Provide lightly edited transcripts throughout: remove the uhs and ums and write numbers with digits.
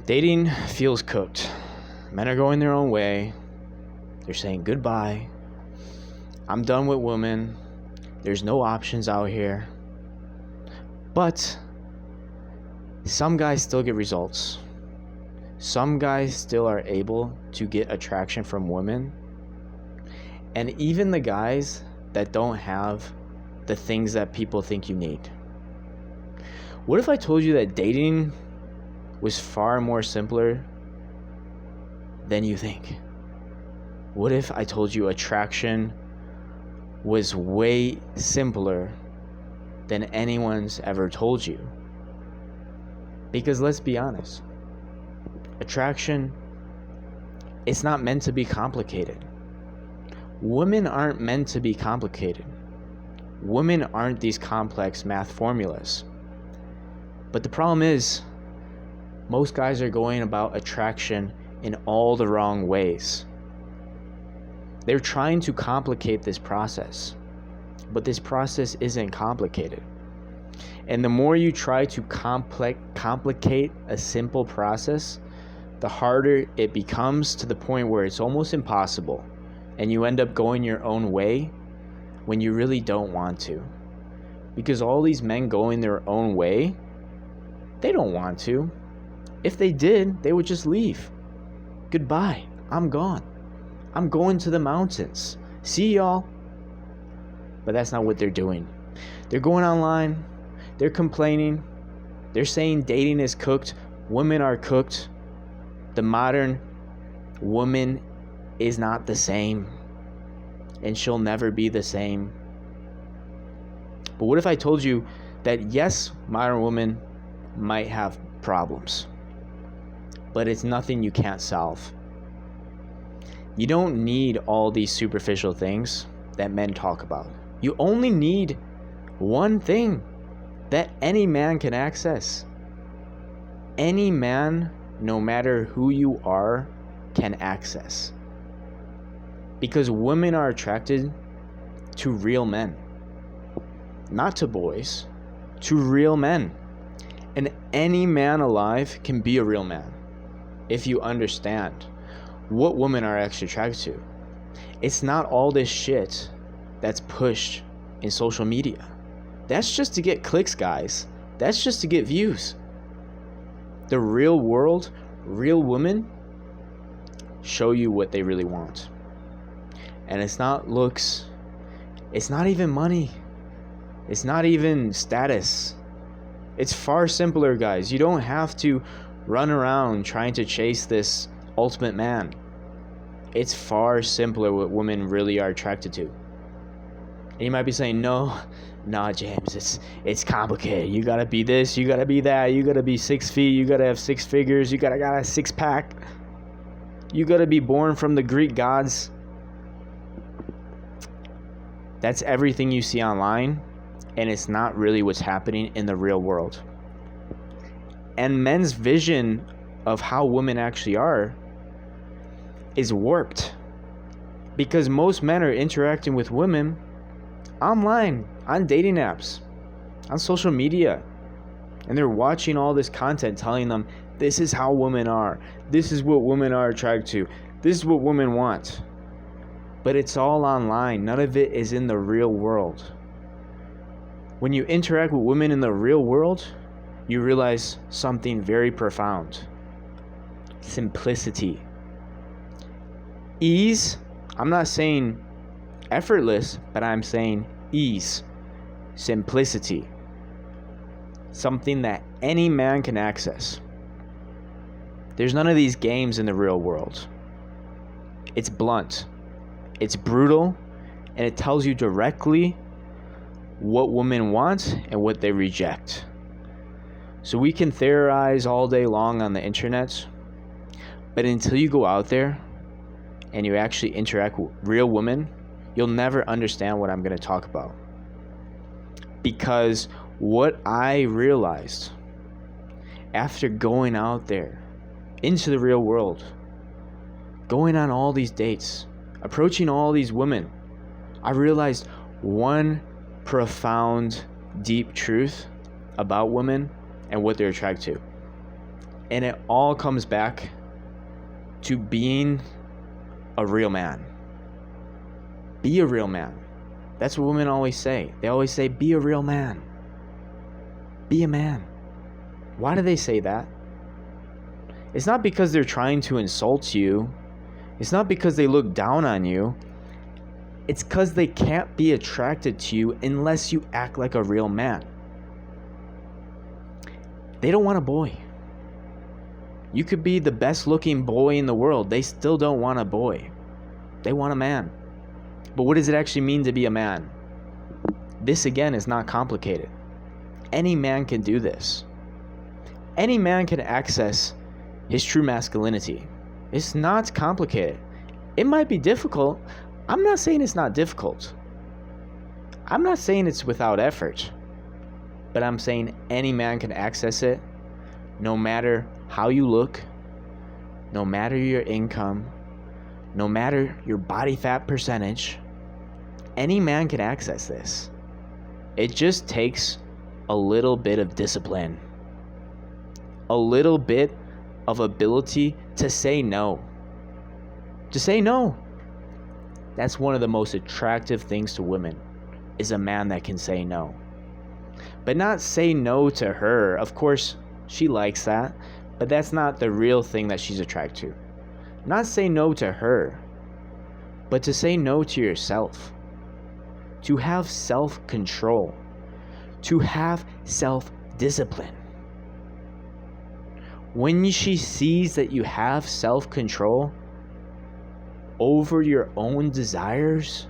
Dating feels cooked. Men are going their own way. They're saying goodbye. I'm done with women. There's no options out here. But some guys still get results. Some guys still are able to get attraction from women. And even the guys that don't have the things that people think you need. What if I told you that dating was far more simpler than you think? What if I told you attraction was way simpler than anyone's ever told you? Because let's be honest, attraction, it's not meant to be complicated. Women aren't meant to be complicated. Women aren't these complex math formulas. But the problem is, most guys are going about attraction in all the wrong ways. They're trying to complicate this process, but this process isn't complicated. And the more you try to complicate a simple process, the harder it becomes, to the point where it's almost impossible, and you end up going your own way when you really don't want to. Because all these men going their own way, they don't want to. If they did, they would just leave. Goodbye. I'm gone. I'm going to the mountains. See y'all. But that's not what they're doing. They're going online. They're complaining. They're saying dating is cooked. Women are cooked. The modern woman is not the same. And she'll never be the same. But what if I told you that yes, modern women might have problems, but it's nothing you can't solve. You don't need all these superficial things that men talk about. You only need one thing that any man can access. Any man, no matter who you are, can access. Because women are attracted to real men. Not to boys, to real men. And any man alive can be a real man if you understand what women are actually attracted to. It's not all this shit that's pushed in social media. That's just to get clicks, guys. That's just to get views. The real world, real women show you what they really want. And it's not looks. It's not even money. It's not even status. It's far simpler, guys. You don't have to run around trying to chase this ultimate man. It's far simpler what women really are attracted to. And you might be saying, nah, James, it's complicated. You gotta be this, you gotta be that, you gotta be 6 feet, you gotta have 6 figures, you gotta got a 6-pack. You gotta be born from the Greek gods. That's everything you see online. And it's not really what's happening in the real world. And men's vision of how women actually are is warped. Because most men are interacting with women online, on dating apps, on social media. And they're watching all this content telling them, this is how women are. This is what women are attracted to. This is what women want. But it's all online. None of it is in the real world. When you interact with women in the real world, you realize something very profound. Simplicity. Ease. I'm not saying effortless, but I'm saying ease. Simplicity. Something that any man can access. There's none of these games in the real world. It's blunt. It's brutal. And it tells you directly what women want and what they reject. So we can theorize all day long on the internet, but until you go out there and you actually interact with real women, you'll never understand what I'm going to talk about. Because what I realized after going out there into the real world, going on all these dates, approaching all these women, I realized one profound, deep truth about women and what they're attracted to. And it all comes back to being a real man. Be a real man. That's what women always say. They always say, be a real man. Be a man. Why do they say that? It's not because they're trying to insult you. It's not because they look down on you. It's because they can't be attracted to you unless you act like a real man. They don't want a boy. You could be the best looking boy in the world. They still don't want a boy. They want a man. But what does it actually mean to be a man? This again is not complicated. Any man can do this. Any man can access his true masculinity. It's not complicated. It might be difficult. I'm not saying it's not difficult. I'm not saying it's without effort. But I'm saying any man can access it, no matter how you look, no matter your income, no matter your body fat percentage. Any man can access this. It just takes a little bit of discipline, a little bit of ability to say no. To say no. That's one of the most attractive things to women, is a man that can say no. But not say no to her. Of course, she likes that, but that's not the real thing that she's attracted to. Not say no to her, but to say no to yourself. To have self-control. To have self-discipline. When she sees that you have self-control over your own desires,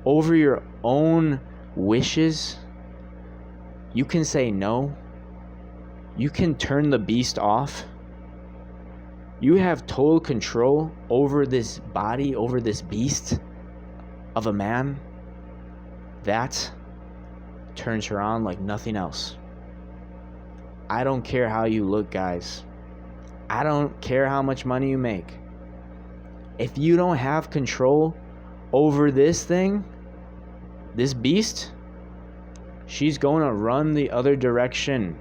over your own wishes, you can say no. You can turn the beast off. You have total control over this body, over this beast of a man. That turns her on like nothing else. I don't care how you look, guys. I don't care how much money you make. If you don't have control over this thing, this beast, she's going to run the other direction.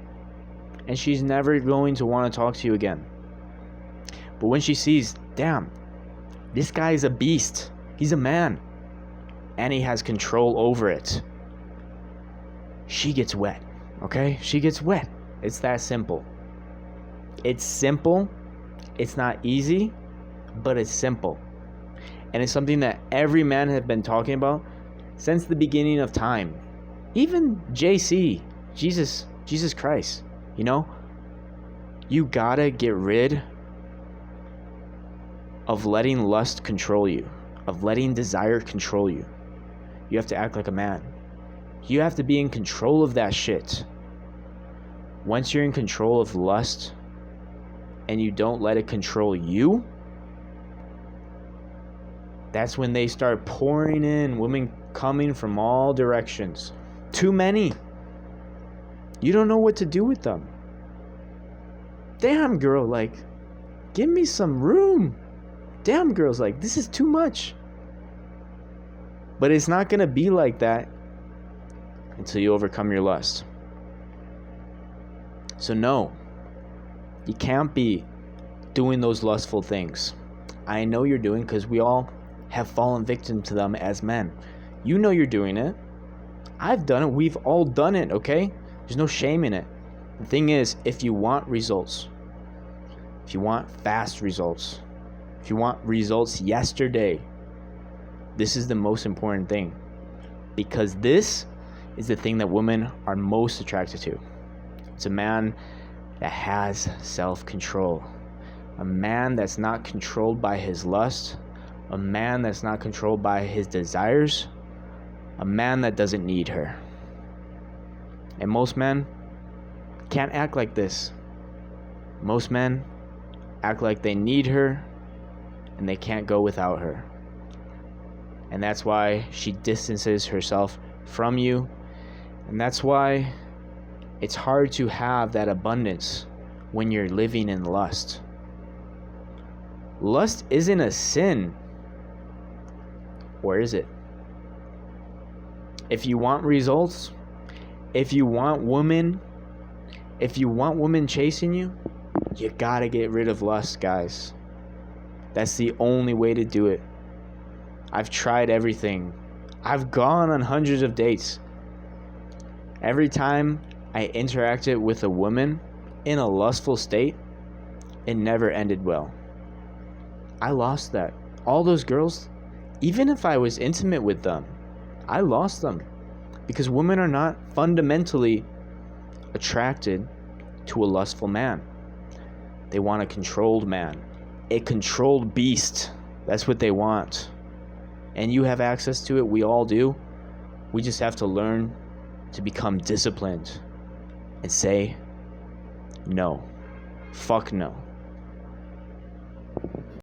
And she's never going to want to talk to you again. But when she sees, damn, this guy is a beast. He's a man. And he has control over it. She gets wet. Okay? She gets wet. It's that simple. It's simple. It's not easy. But it's simple. And it's something that every man has been talking about since the beginning of time. Even JC, Jesus Christ. You know, you gotta get rid of letting lust control you, of letting desire control you. You have to act like a man. You have to be in control of that shit. Once you're in control of lust and you don't let it control you, that's when they start pouring in, women coming from all directions. Too many. You don't know what to do with them. Damn, girl, like, give me some room. Damn, girl's like, this is too much. But it's not going to be like that until you overcome your lust. So no, you can't be doing those lustful things. I know you're doing, because we all have fallen victim to them as men. You know you're doing it. I've done it. We've all done it, okay? There's no shame in it. The thing is, if you want results, if you want fast results, if you want results yesterday, this is the most important thing. Because this is the thing that women are most attracted to. It's a man that has self-control. A man that's not controlled by his lust. A man that's not controlled by his desires. A man that doesn't need her. And most men can't act like this. Most men act like they need her and they can't go without her. And that's why she distances herself from you. And that's why it's hard to have that abundance when you're living in lust. Lust isn't a sin. Or is it? If you want results, if you want women, If you want women chasing you, you gotta get rid of lust, guys. That's the only way to do it. I've tried everything. I've gone on hundreds of dates. Every time I interacted with a woman in a lustful state, it never ended well. I lost that. All those girls, even if I was intimate with them, I lost them. Because women are not fundamentally attracted to a lustful man. They want a controlled man, a controlled beast. That's what they want. And you have access to it. We all do. We just have to learn to become disciplined and say no. Fuck no.